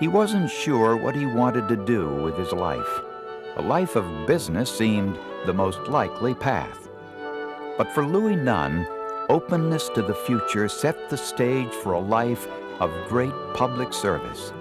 He wasn't sure what he wanted to do with his life. A life of business seemed the most likely path. But for Louie Nunn, openness to the future set the stage for a life of great public service.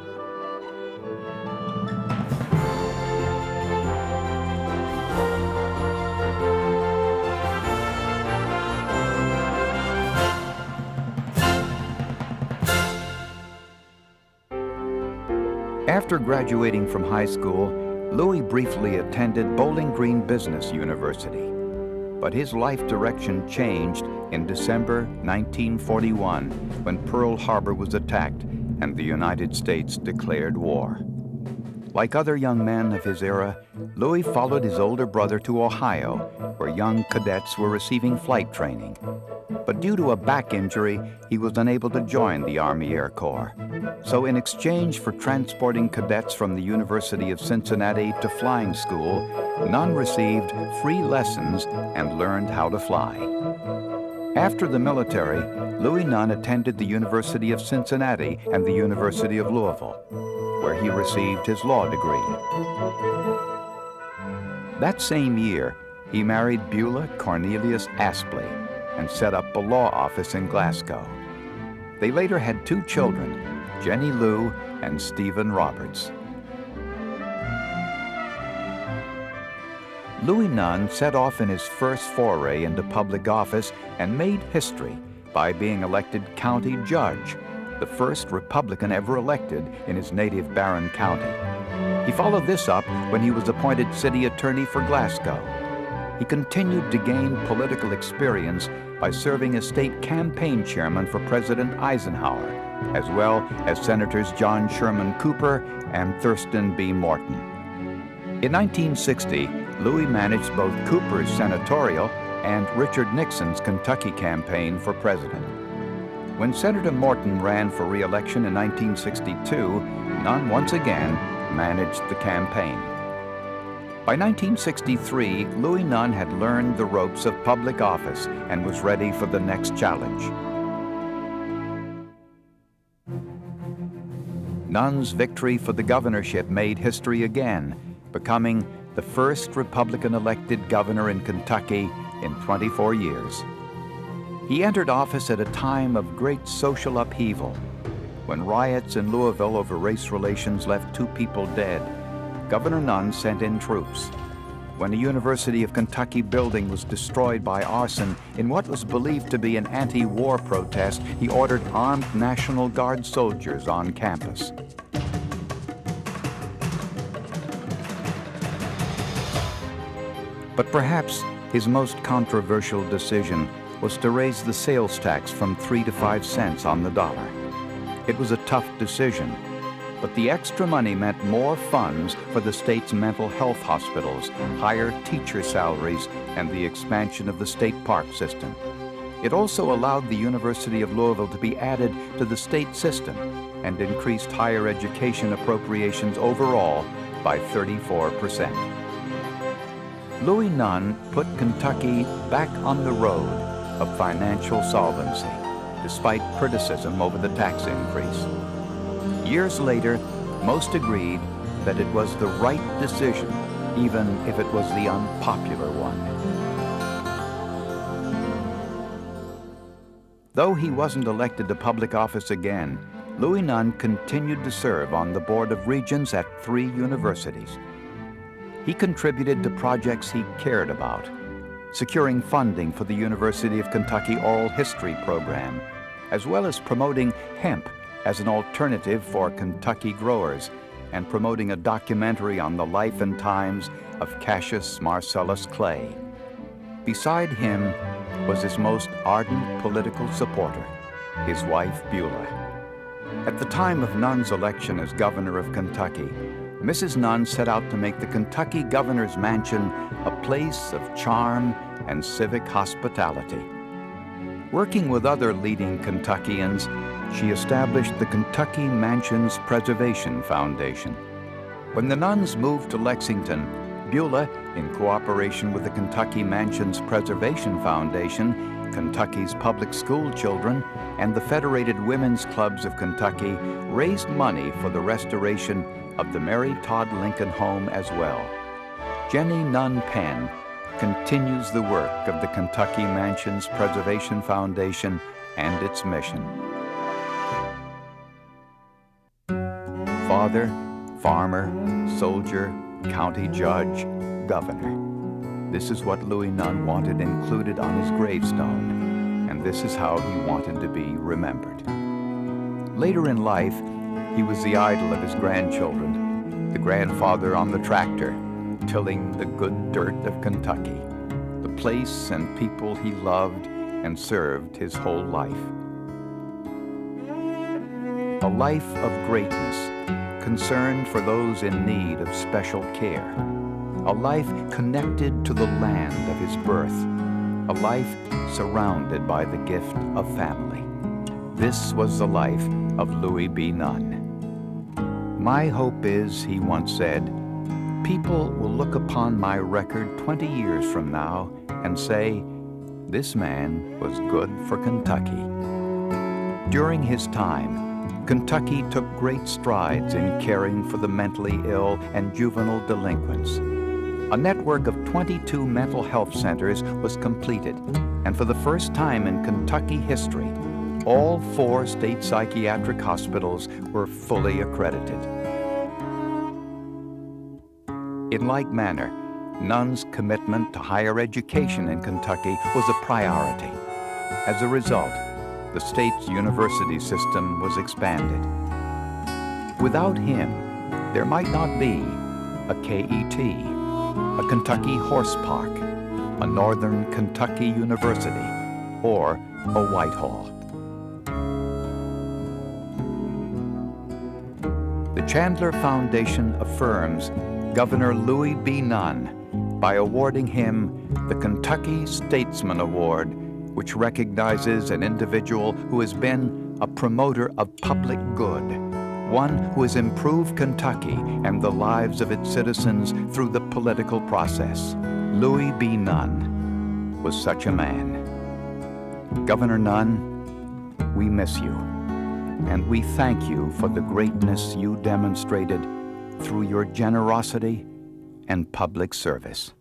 After graduating from high school, Louie briefly attended Bowling Green Business University. But his life direction changed in December 1941 when Pearl Harbor was attacked and the United States declared war. Like other young men of his era, Louie followed his older brother to Ohio, where young cadets were receiving flight training. But due to a back injury, he was unable to join the Army Air Corps. So in exchange for transporting cadets from the University of Cincinnati to flying school, Nunn received free lessons and learned how to fly. After the military, Louie Nunn attended the University of Cincinnati and the University of Louisville, where he received his law degree. That same year, he married Beulah Cornelius Aspley and set up a law office in Glasgow. They later had 2 children, Jenny Lou and Stephen Roberts. Louie Nunn set off in his first foray into public office and made history by being elected county judge, the first Republican ever elected in his native Barron County. He followed this up when he was appointed city attorney for Glasgow. He continued to gain political experience by serving as state campaign chairman for President Eisenhower, as well as Senators John Sherman Cooper and Thurston B. Morton. In 1960, Louie managed both Cooper's senatorial and Richard Nixon's Kentucky campaign for president. When Senator Morton ran for re-election in 1962, Nunn once again managed the campaign. By 1963, Louie Nunn had learned the ropes of public office and was ready for the next challenge. Nunn's victory for the governorship made history again, becoming the first Republican-elected governor in Kentucky in 24 years. He entered office at a time of great social upheaval. When riots in Louisville over race relations left 2 people dead, Governor Nunn sent in troops. When a University of Kentucky building was destroyed by arson in what was believed to be an anti-war protest, he ordered armed National Guard soldiers on campus. But perhaps his most controversial decision was to raise the sales tax from 3 to 5 cents on the dollar. It was a tough decision, but the extra money meant more funds for the state's mental health hospitals, higher teacher salaries, and the expansion of the state park system. It also allowed the University of Louisville to be added to the state system and increased higher education appropriations overall by 34%. Louie Nunn put Kentucky back on the road of financial solvency, despite criticism over the tax increase. Years later, most agreed that it was the right decision, even if it was the unpopular one. Though he wasn't elected to public office again, Louie Nunn continued to serve on the Board of Regents at 3 universities. He contributed to projects he cared about, securing funding for the University of Kentucky Oral History program, as well as promoting hemp as an alternative for Kentucky growers and promoting a documentary on the life and times of Cassius Marcellus Clay. Beside him was his most ardent political supporter, his wife Beulah. At the time of Nunn's election as governor of Kentucky, Mrs. Nunn set out to make the Kentucky Governor's Mansion a place of charm and civic hospitality. Working with other leading Kentuckians, she established the Kentucky Mansions Preservation Foundation. When the Nunns moved to Lexington, Beulah, in cooperation with the Kentucky Mansions Preservation Foundation, Kentucky's public school children, and the Federated Women's Clubs of Kentucky raised money for the restoration of the Mary Todd Lincoln Home as well. Jenny Nunn Penn continues the work of the Kentucky Mansions Preservation Foundation and its mission. Father, farmer, soldier, county judge, governor. This is what Louie Nunn wanted included on his gravestone, and this is how he wanted to be remembered. Later in life, he was the idol of his grandchildren, the grandfather on the tractor, tilling the good dirt of Kentucky, the place and people he loved and served his whole life. A life of greatness, concerned for those in need of special care. A life connected to the land of his birth. A life surrounded by the gift of family. This was the life of Louie B. Nunn. "My hope is," he once said, "people will look upon my record 20 years from now and say, 'This man was good for Kentucky.'" During his time, Kentucky took great strides in caring for the mentally ill and juvenile delinquents. A network of 22 mental health centers was completed, and for the first time in Kentucky history, all 4 state psychiatric hospitals were fully accredited. In like manner, Nunn's commitment to higher education in Kentucky was a priority. As a result, the state's university system was expanded. Without him, there might not be a KET, a Kentucky Horse Park, a Northern Kentucky University, or a Whitehall. The Chandler Foundation affirms Governor Louie B. Nunn by awarding him the Kentucky Statesman Award, which recognizes an individual who has been a promoter of public good, one who has improved Kentucky and the lives of its citizens through the political process. Louie B. Nunn was such a man. Governor Nunn, we miss you, and we thank you for the greatness you demonstrated through your generosity and public service.